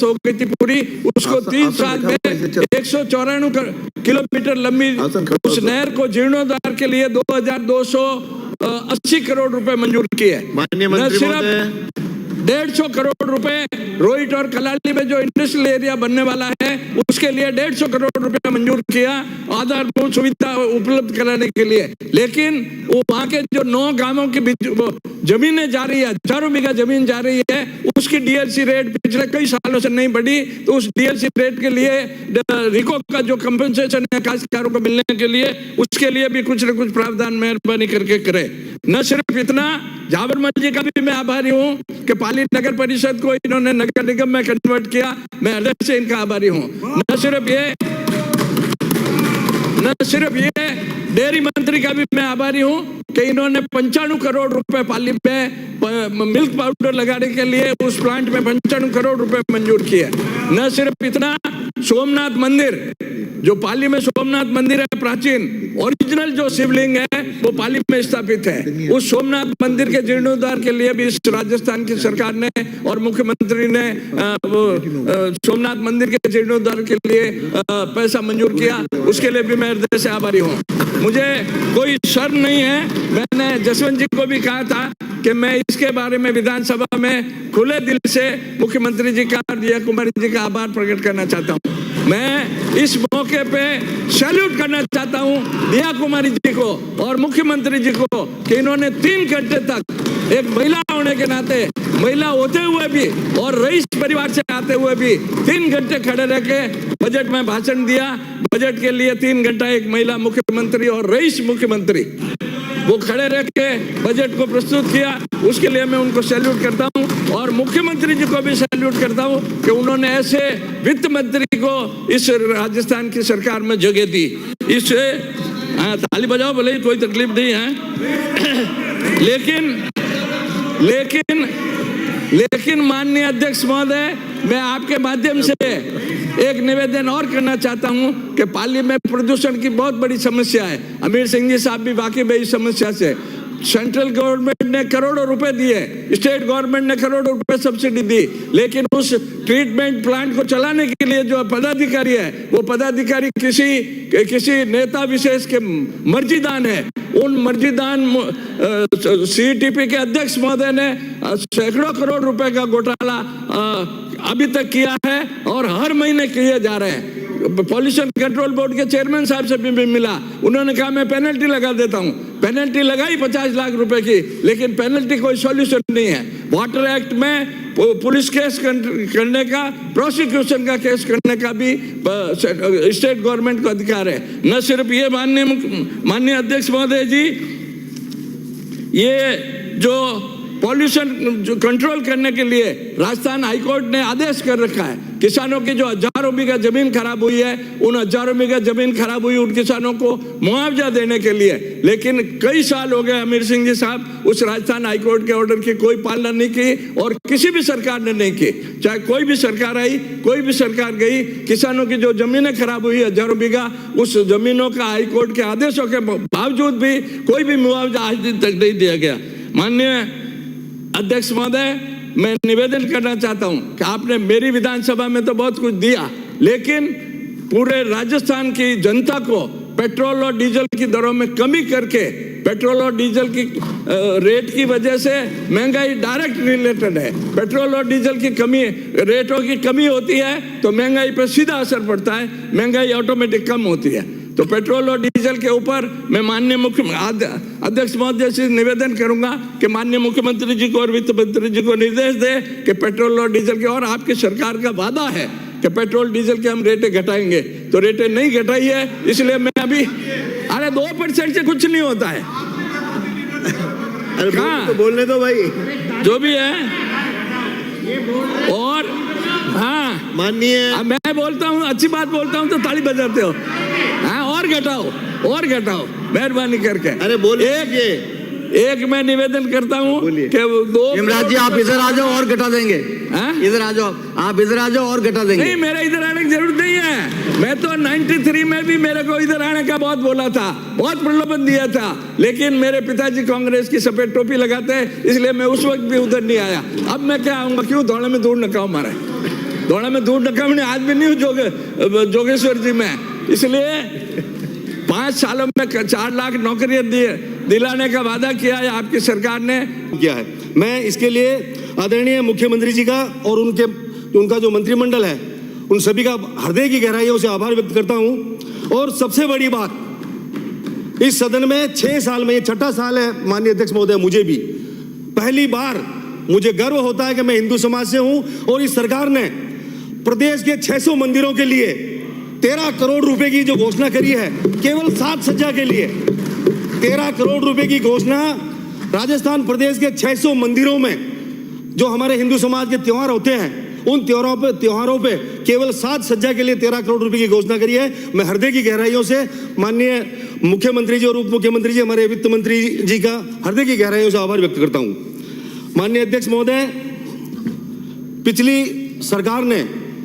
Process हो गई थी पूरी, उसको 3 साल में 194 किलोमीटर लंबी उस नहर को जीर्णोद्धार के लिए 2280 करोड़ रुपए मंजूर किए। माननीय मंत्री महोदय, 150 करोड़ रुपए रोहित और कलाली में जो इंडस्ट्रियल एरिया बनने वाला है उसके लिए 150 करोड़ रुपए मंजूर किया आधारभूत सुविधा उपलब्ध कराने के लिए। लेकिन वो वहां के जो 9 गांवों की जमीनें जा रही है, हजारों बीघा जमीन जा रही है, उसकी डीएलसी रेट पिछले कई सालों से नहीं बढ़ी। तो उस डीएलसी रेट के लिए रिको का जो कंपनसेशन है काश्तकारों को मिलने के लिए, उसके लिए भी कुछ न कुछ प्रावधान मेहरबानी करके करे। न सिर्फ इतना, झाबरमल जी का भी मैं आभारी हूँ कि पाली नगर परिषद को इन्होंने नगर निगम में कन्वर्ट किया, मैं हृदय से इनका आभारी हूँ। न सिर्फ ये डेयरी मंत्री का भी मैं आभारी हूँ कि इन्होंने 95 करोड़ रुपए पाली में मिल्क पाउडर लगाने के लिए उस प्लांट में 95 करोड़ रुपए मंजूर किए। न सिर्फ इतना, सोमनाथ मंदिर जो पाली में सोमनाथ मंदिर है प्राचीन, ओरिजिनल जो शिवलिंग है वो पाली में स्थापित है, उस सोमनाथ मंदिर के जीर्णोद्धार के लिए भी इस राजस्थान की सरकार ने और मुख्यमंत्री ने सोमनाथ मंदिर के जीर्णोद्धार के लिए पैसा मंजूर किया, उसके लिए भी मैं हृदय से आभारी हूँ। मुझे कोई शर्म नहीं है, मैंने जसवंत जी को भी कहा था कि मैं इसके बारे में विधानसभा में खुले दिल से मुख्यमंत्री जी का, दिया कुमारी जी का आभार प्रकट करना चाहता हूँ। मैं इस मौके पे सैल्यूट करना चाहता हूँ दिया कुमारी जी को और मुख्यमंत्री जी को कि इन्होंने 3 घंटे तक, एक महिला होने के नाते, महिला होते हुए भी और रईस परिवार से आते हुए भी 3 घंटे खड़े रह के बजट में भाषण दिया। बजट के लिए 3 घंटा एक महिला मुख्यमंत्री और रईस मुख्यमंत्री वो खड़े रह के बजट को प्रस्तुत किया, उसके लिए मैं उनको सैल्यूट करता हूं। और मुख्यमंत्री जी को भी सैल्यूट करता हूं कि उन्होंने ऐसे वित्त मंत्री को इस राजस्थान की सरकार में जगह दी। इससे ताली बजाओ, भले ही कोई तकलीफ नहीं है। लेकिन माननीय अध्यक्ष महोदय, मैं आपके माध्यम से एक निवेदन और करना चाहता हूं कि पाली में प्रदूषण की बहुत बड़ी समस्या है। अमीर सिंह जी साहब भी वाकिफ है इस समस्या से। सेंट्रल गवर्नमेंट ने करोड़ों रुपए दिए, स्टेट गवर्नमेंट ने करोड़ों रुपए सब्सिडी दी, लेकिन उस ट्रीटमेंट प्लांट को चलाने के लिए जो पदाधिकारी है वो पदाधिकारी किसी नेता विशेष के मर्जीदान है। उन मर्जीदान सीटीपी के अध्यक्ष महोदय ने सैकड़ों करोड़ रुपए का घोटाला अभी तक किया है और हर महीने किए जा रहे हैं। पॉल्यूशन कंट्रोल बोर्ड के चेयरमैन साहब से भी मिला, उन्होंने कहा मैं पेनल्टी लगा देता हूं। पेनल्टी लगाई 50 लाख रुपए की, लेकिन पेनल्टी कोई सॉल्यूशन नहीं है। वाटर एक्ट में पुलिस केस करने का, प्रोसिक्यूशन का केस करने का भी स्टेट गवर्नमेंट को अधिकार है। न सिर्फ ये माननीय अध्यक्ष महोदय जी, ये जो पॉल्यूशन कंट्रोल करने के लिए राजस्थान हाईकोर्ट ने आदेश कर रखा है, किसानों की जो हजारों बीघा जमीन खराब हुई है, उन हजारों बीघा जमीन खराब हुई उन किसानों को मुआवजा देने के लिए। लेकिन कई साल हो गए अमीर सिंह जी साहब उस राजस्थान हाईकोर्ट के ऑर्डर की कोई पालना नहीं की और किसी भी सरकार ने नहीं की। चाहे कोई भी सरकार आई, कोई भी सरकार गई, किसानों की जो जमीनें खराब हुई हजारों बीघा, उस जमीनों का हाईकोर्ट के आदेशों के बावजूद भी कोई भी मुआवजा आज दिन तक नहीं दिया गया। माननीय अध्यक्ष महोदय, मैं निवेदन करना चाहता हूं कि आपने मेरी विधानसभा में तो बहुत कुछ दिया, लेकिन पूरे राजस्थान की जनता को पेट्रोल और डीजल की दरों में कमी करके, पेट्रोल और डीजल की रेट की वजह से महंगाई डायरेक्ट रिलेटेड है। पेट्रोल और डीजल की कमी, रेटों की कमी होती है तो महंगाई पर सीधा असर पड़ता है, महंगाई ऑटोमेटिक कम होती है। तो पेट्रोल और डीजल के ऊपर मैं माननीय अध्यक्ष महोदय से निवेदन करूंगा कि माननीय मुख्यमंत्री जी को और वित्त मंत्री जी को निर्देश दे कि पेट्रोल और डीजल के, और आपकी सरकार का वादा है कि पेट्रोल डीजल के हम रेटें घटाएंगे, तो रेटें नहीं घटाई है, इसलिए मैं अभी 2% से कुछ नहीं होता है। कहाँ तो बोलने दो भाई, जो भी है। और हाँ, माननीय, मैं बोलता हूँ, अच्छी बात बोलता हूँ तो ताली बजाते हो। हाँ, और घटाओ मेहरबानी करके। अरे बोलिए। एक मैं निवेदन करता हूँ कि 2 हेमराज जी आप इधर आ जाओ और घटा देंगे। इधर आ जाओ, आप इधर आ जाओ और घटा देंगे। नहीं, मेरा इधर आने की जरूरत नहीं है। मैं तो 93 में भी मेरे को इधर आने का बहुत बोला था, बहुत प्रलोभन दिया था, लेकिन मेरे पिताजी कांग्रेस की सफेद टोपी लगाते हैं, इसलिए मैं उस वक्त भी उधर नहीं आया। अब मैं क्या आऊंगा, क्यों दौड़े में दूर न खाऊं मारे। दौड़ा में दूर नकामने आज भी नहीं हूँ जोगेश्वर जी में, इसलिए 5 सालों में 4 लाख नौकरियां दिलाने का वादा किया है आपकी सरकार ने किया है। मैं इसके लिए आदरणीय मुख्यमंत्री जी का और उनका जो मंत्रिमंडल है उन सभी का हृदय की गहराइयों से आभार व्यक्त करता हूं। और सबसे बड़ी बात, इस सदन में 6 साल में, ये 6ठा साल है माननीय अध्यक्ष महोदय, मुझे भी पहली बार मुझे गर्व होता है कि मैं हिंदू समाज से हूं और इस सरकार ने प्रदेश के 600 मंदिरों के लिए 13 करोड़ रुपए की जो घोषणा करी है, केवल साज सज्जा के लिए 13 करोड़ रुपए की घोषणा राजस्थान प्रदेश के 600 मंदिरों में जो हमारे हिंदू समाज के त्योहार होते हैं उन त्योहारों पे केवल साज सज्जा के लिए 13 करोड़ रुपए की घोषणा करी है। मैं हृदय की गहराइयों से माननीय मुख्यमंत्री जी और उप मुख्यमंत्री जी, हमारे वित्त मंत्री जी का हृदय की गहराइयों से आभार व्यक्त करता हूं। माननीय अध्यक्ष महोदय, पिछली सरकार ने